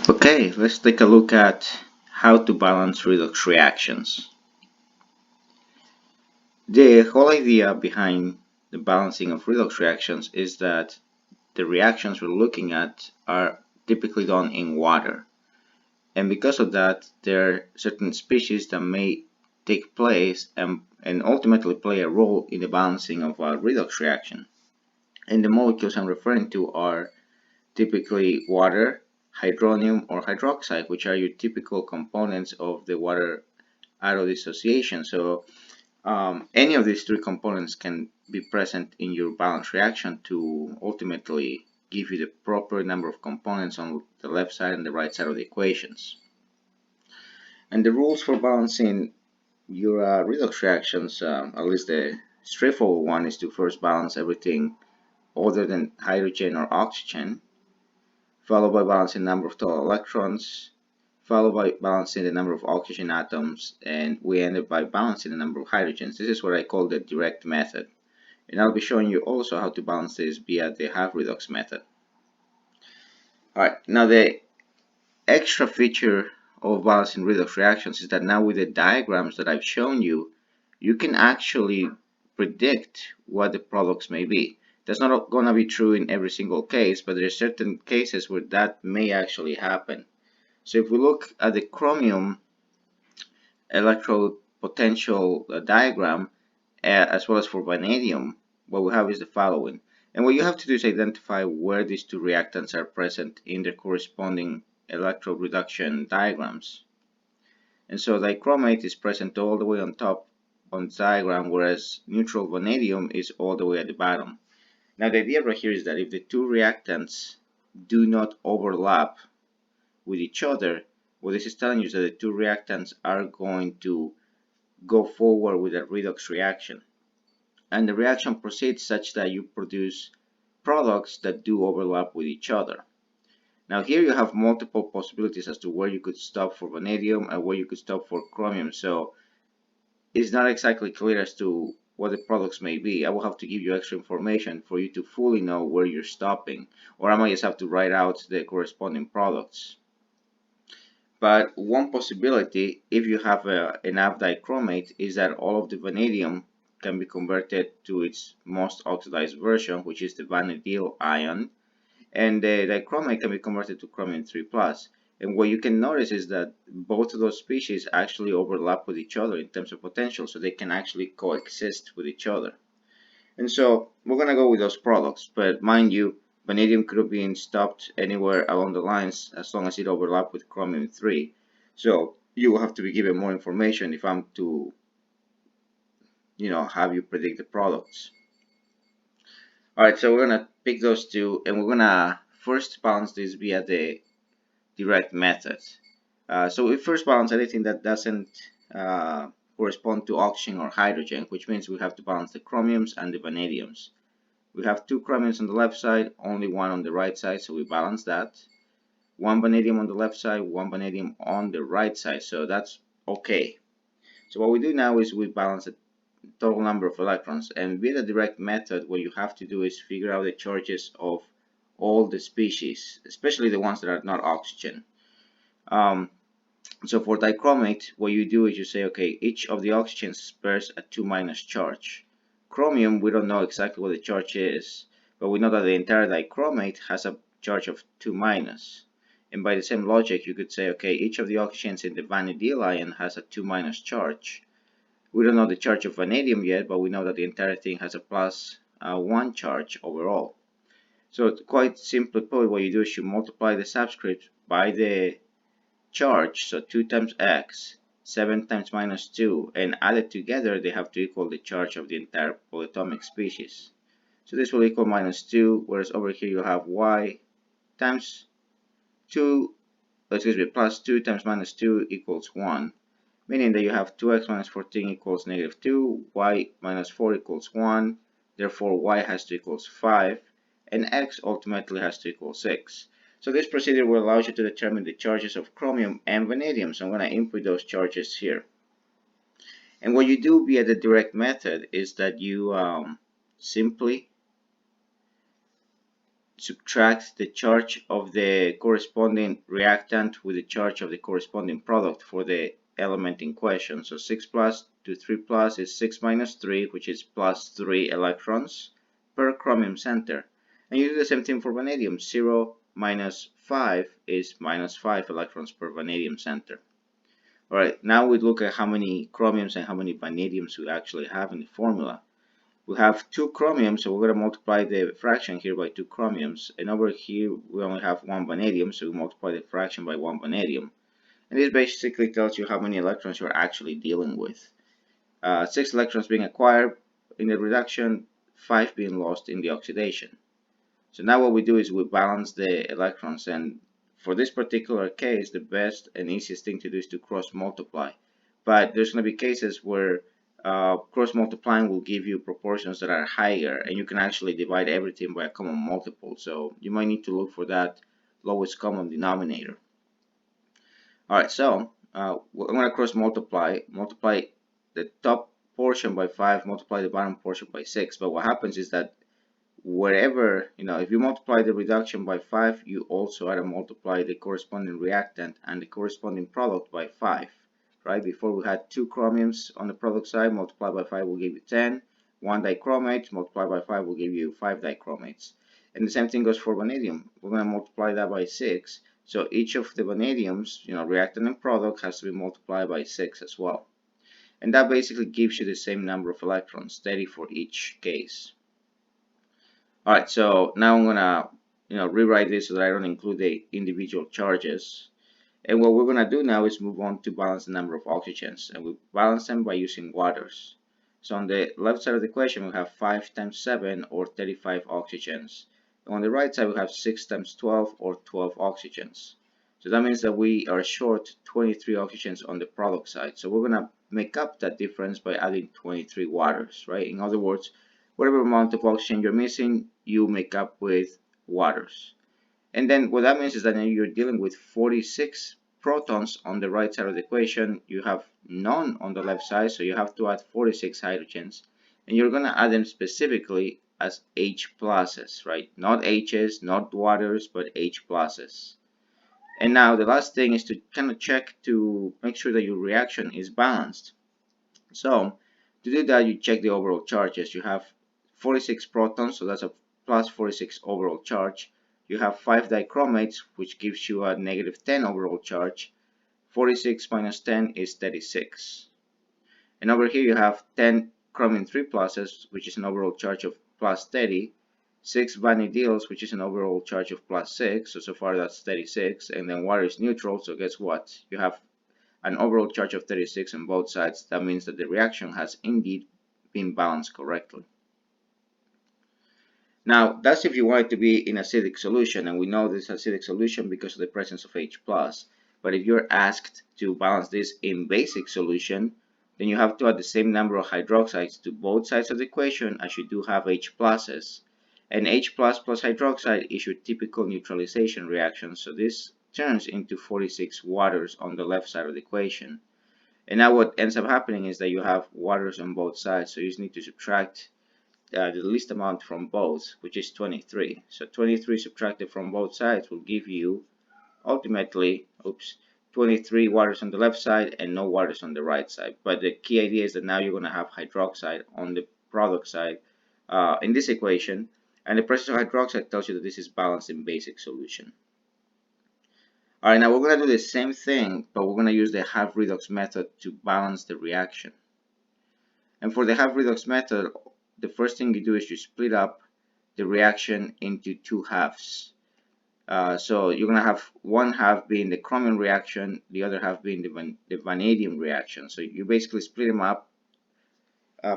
Okay, let's take a look at how to balance redox reactions. The whole idea behind the balancing of redox reactions is that the reactions we're looking at are typically done in water. And because of that, there are certain species that may take place and ultimately play a role in the balancing of a redox reaction. And the molecules I'm referring to are typically water, hydronium, or hydroxide, which are your typical components of the water auto dissociation. So any of these three components can be present in your balance reaction to ultimately give you the proper number of components on the left side and the right side of the equations. And the rules for balancing your redox reactions, at least the straightforward one, is to first balance everything other than hydrogen or oxygen, followed by balancing the number of total electrons, followed by balancing the number of oxygen atoms, and we end up by balancing the number of hydrogens. This is what I call the direct method. And I'll be showing you also how to balance this via the half-redox method. Alright, now the extra feature of balancing redox reactions is that now with the diagrams that I've shown you, you can actually predict what the products may be. That's not going to be true in every single case, but there are certain cases where that may actually happen. So if we look at the chromium electrode potential diagram, as well as for vanadium, what we have is the following. And what you have to do is identify where these two reactants are present in their corresponding electrode reduction diagrams. And so dichromate is present all the way on top on the diagram, whereas neutral vanadium is all the way at the bottom. Now the idea right here is that if the two reactants do not overlap with each other, what this is telling you is that the two reactants are going to go forward with a redox reaction. And the reaction proceeds such that you produce products that do overlap with each other. Now here you have multiple possibilities as to where you could stop for vanadium and where you could stop for chromium. So it's not exactly clear as to what the products may be. I will have to give you extra information for you to fully know where you're stopping, or I might just have to write out the corresponding products. But one possibility, if you have enough dichromate, is that all of the vanadium can be converted to its most oxidized version, which is the vanadilyl ion, and the dichromate can be converted to chromium 3 plus. And what you can notice is that both of those species actually overlap with each other in terms of potential, so they can actually coexist with each other. And so we're going to go with those products, but mind you, vanadium could have been stopped anywhere along the lines as long as it overlapped with chromium 3. So you will have to be given more information if I'm to, have you predict the products. Alright, so we're going to pick those two, and we're going to first balance this via the direct method. So we first balance anything that doesn't correspond to oxygen or hydrogen, which means we have to balance the chromiums and the vanadiums. We have two chromiums on the left side, only one on the right side, so we balance that. One vanadium on the left side, one vanadium on the right side, so that's okay. So what we do now is we balance the total number of electrons, and with the direct method, what you have to do is figure out the charges of all the species, especially the ones that are not oxygen. So for dichromate, what you do is you say, okay, each of the oxygens bears a 2 minus charge. Chromium, we don't know exactly what the charge is, but we know that the entire dichromate has a charge of 2 minus. And by the same logic, you could say, okay, each of the oxygens in the vanadilyl ion has a 2 minus charge. We don't know the charge of vanadium yet, but we know that the entire thing has a plus 1 charge overall. So quite simply put, what you do is you multiply the subscript by the charge, so 2 times x, 7 times minus 2, and added together they have to equal the charge of the entire polyatomic species. So this will equal minus 2, whereas over here you have y times 2, plus 2 times minus 2 equals 1, meaning that you have 2x minus 14 equals negative 2, y minus 4 equals 1, therefore y has to equals 5, and x ultimately has to equal 6. So this procedure will allow you to determine the charges of chromium and vanadium. So I'm going to input those charges here. And what you do via the direct method is that you simply subtract the charge of the corresponding reactant with the charge of the corresponding product for the element in question. So 6 plus to 3 plus is 6 minus 3, which is plus 3 electrons per chromium center. And you do the same thing for vanadium. 0 minus 5 is minus 5 electrons per vanadium center. Alright, now we look at how many chromiums and how many vanadiums we actually have in the formula. We have 2 chromiums, so we're going to multiply the fraction here by 2 chromiums. And over here, we only have 1 vanadium, so we multiply the fraction by 1 vanadium. And this basically tells you how many electrons you're actually dealing with. 6 electrons being acquired in the reduction, 5 being lost in the oxidation. So now what we do is we balance the electrons, and for this particular case, the best and easiest thing to do is to cross multiply. But there's going to be cases where cross multiplying will give you proportions that are higher, and you can actually divide everything by a common multiple. So you might need to look for that lowest common denominator. Alright, so I'm going to cross multiply the top portion by 5, multiply the bottom portion by 6. But what happens is that wherever, if you multiply the reduction by 5, you also have to multiply the corresponding reactant and the corresponding product by 5. Right? Before we had 2 chromiums on the product side, multiplied by 5 will give you 10. 1 dichromate multiplied by 5 will give you 5 dichromates. And the same thing goes for vanadium. We're going to multiply that by 6. So each of the vanadiums, reactant and product, has to be multiplied by 6 as well. And that basically gives you the same number of electrons, 30 for each case. Alright, so now I'm gonna rewrite this so that I don't include the individual charges. And what we're gonna do now is move on to balance the number of oxygens, and we balance them by using waters. So on the left side of the equation we have 5 times 7 or 35 oxygens. And on the right side we have 6 times 12 or 12 oxygens. So that means that we are short 23 oxygens on the product side. So we're gonna make up that difference by adding 23 waters, right? In other words, whatever amount of oxygen you're missing, you make up with waters. And then what that means is that you're dealing with 46 protons on the right side of the equation. You have none on the left side, so you have to add 46 hydrogens. And you're going to add them specifically as H pluses, right? Not H's, not waters, but H pluses. And now the last thing is to kind of check to make sure that your reaction is balanced. So to do that, you check the overall charges. You have 46 protons, so that's a plus 46 overall charge. You have 5 dichromates, which gives you a negative 10 overall charge. 46 minus 10 is 36. And over here you have 10 chromium 3 pluses, which is an overall charge of plus 30. 6 vanadials, which is an overall charge of plus 6, so far that's 36. And then water is neutral, so guess what? You have an overall charge of 36 on both sides. That means that the reaction has indeed been balanced correctly. Now, that's if you want it to be in acidic solution, and we know this is acidic solution because of the presence of H+. But if you're asked to balance this in basic solution, then you have to add the same number of hydroxides to both sides of the equation as you do have H pluses. And H plus hydroxide is your typical neutralization reaction, so this turns into 46 waters on the left side of the equation. And now what ends up happening is that you have waters on both sides, so you just need to subtract the least amount from both, which is 23. So 23 subtracted from both sides will give you ultimately 23 waters on the left side and no waters on the right side. But the key idea is that now you're going to have hydroxide on the product side in this equation, and the presence of hydroxide tells you that this is balanced in basic solution. Alright, now we're going to do the same thing, but we're going to use the half-redox method to balance the reaction. And for the half-redox method, the first thing you do is you split up the reaction into 2 halves. So you're going to have one half being the chromium reaction, the other half being the vanadium reaction. So you basically split them up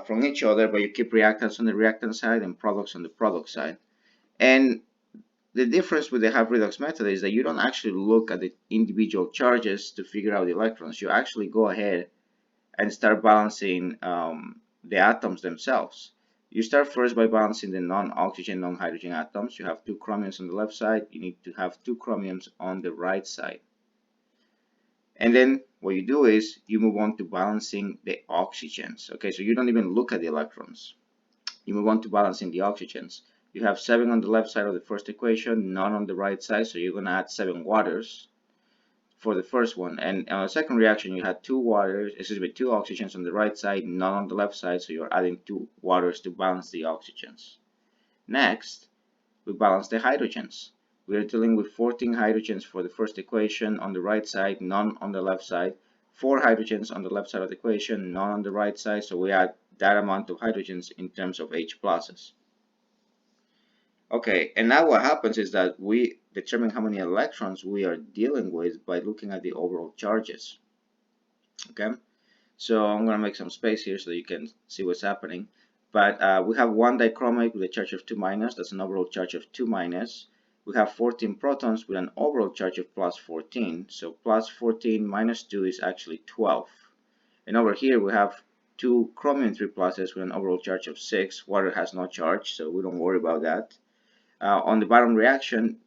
from each other, but you keep reactants on the reactant side and products on the product side. And the difference with the half-redox method is that you don't actually look at the individual charges to figure out the electrons. You actually go ahead and start balancing the atoms themselves. You start first by balancing the non-oxygen, non-hydrogen atoms. You have 2 chromiums on the left side. You need to have 2 chromiums on the right side. And then what you do is you move on to balancing the oxygens. Okay, so you don't even look at the electrons. You move on to balancing the oxygens. You have 7 on the left side of the first equation, none on the right side, so you're going to add 7 waters for the first one. And on the second reaction, you had 2 oxygens on the right side, none on the left side, so you're adding 2 waters to balance the oxygens. Next, we balance the hydrogens. We are dealing with 14 hydrogens for the first equation on the right side, none on the left side. 4 hydrogens on the left side of the equation, none on the right side, so we add that amount of hydrogens in terms of H pluses. Okay, and now what happens is that we determine how many electrons we are dealing with by looking at the overall charges. Okay, so I'm going to make some space here so you can see what's happening. But we have one dichromate with a charge of 2 minus, that's an overall charge of 2 minus. We have 14 protons with an overall charge of plus 14, so plus 14 minus 2 is actually 12. And over here we have 2 chromium 3 pluses with an overall charge of 6. Water has no charge, so we don't worry about that. On the bottom reaction,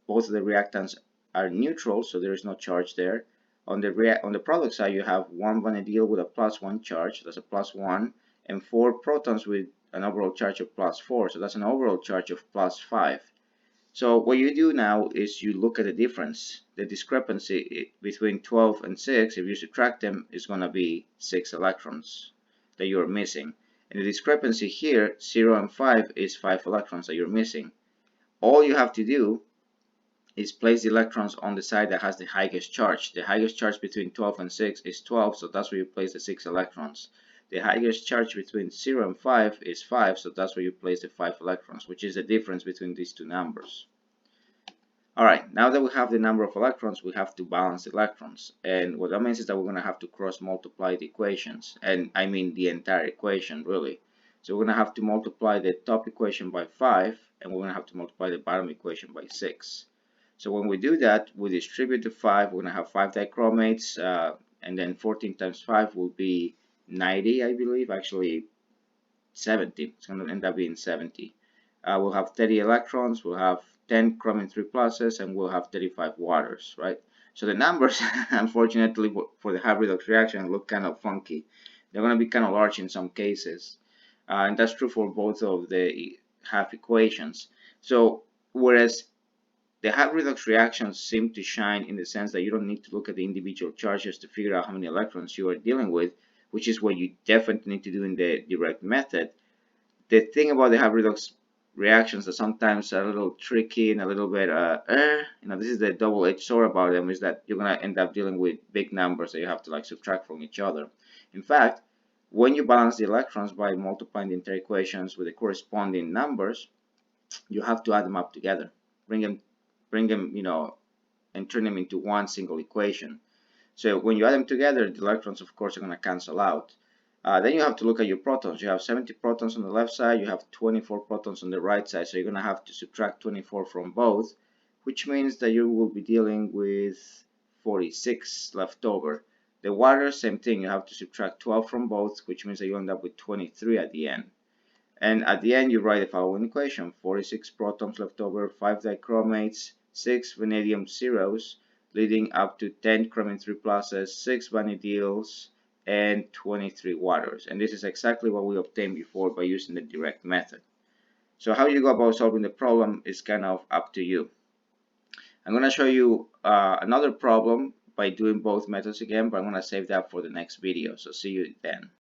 both of the reactants are neutral, so there is no charge there. On the product side, you have one vanadiol with a plus 1 charge, that's a plus 1, and 4 protons with an overall charge of plus 4, so that's an overall charge of plus 5. So what you do now is you look at the difference. The discrepancy between 12 and 6, if you subtract them, is going to be 6 electrons that you're missing. And the discrepancy here, 0 and 5, is 5 electrons that you're missing. All you have to do is place the electrons on the side that has the highest charge. The highest charge between 12 and 6 is 12, so that's where you place the 6 electrons. The highest charge between 0 and 5 is 5, so that's where you place the 5 electrons, which is the difference between these two numbers. Alright, now that we have the number of electrons, we have to balance the electrons. And what that means is that we're going to have to cross multiply the equations. And I mean the entire equation, really. So we're going to have to multiply the top equation by 5, and we're going to have to multiply the bottom equation by 6. So when we do that, we distribute the 5, we're going to have 5 dichromates, and then 14 times 5 will be 90, I believe, actually 70. It's going to end up being 70. We'll have 30 electrons, we'll have 10 chromium 3 pluses, and we'll have 35 waters, right? So the numbers, unfortunately, for the half-redox reaction look kind of funky. They're going to be kind of large in some cases. And that's true for both of the half equations. So whereas the half-redox reactions seem to shine in the sense that you don't need to look at the individual charges to figure out how many electrons you are dealing with, which is what you definitely need to do in the direct method. The thing about the half-redox reactions that sometimes are a little tricky and a little bit, this is the double-edged sword about them, is that you're going to end up dealing with big numbers that you have to like subtract from each other. In fact, when you balance the electrons by multiplying the entire equations with the corresponding numbers, you have to add them up together, bring them, and turn them into one single equation. So when you add them together, the electrons, of course, are going to cancel out. Then you have to look at your protons. You have 70 protons on the left side, you have 24 protons on the right side, so you're going to have to subtract 24 from both, which means that you will be dealing with 46 left over. The water, same thing, you have to subtract 12 from both, which means that you end up with 23 at the end. And at the end, you write the following equation: 46 protons left over, 5 dichromates, 6 vanadium zeros, leading up to 10 chromium 3 pluses, 6 vanadiols, and 23 waters. And this is exactly what we obtained before by using the direct method. So how you go about solving the problem is kind of up to you. I'm going to show you another problem by doing both methods again, but I'm going to save that for the next video. So see you then.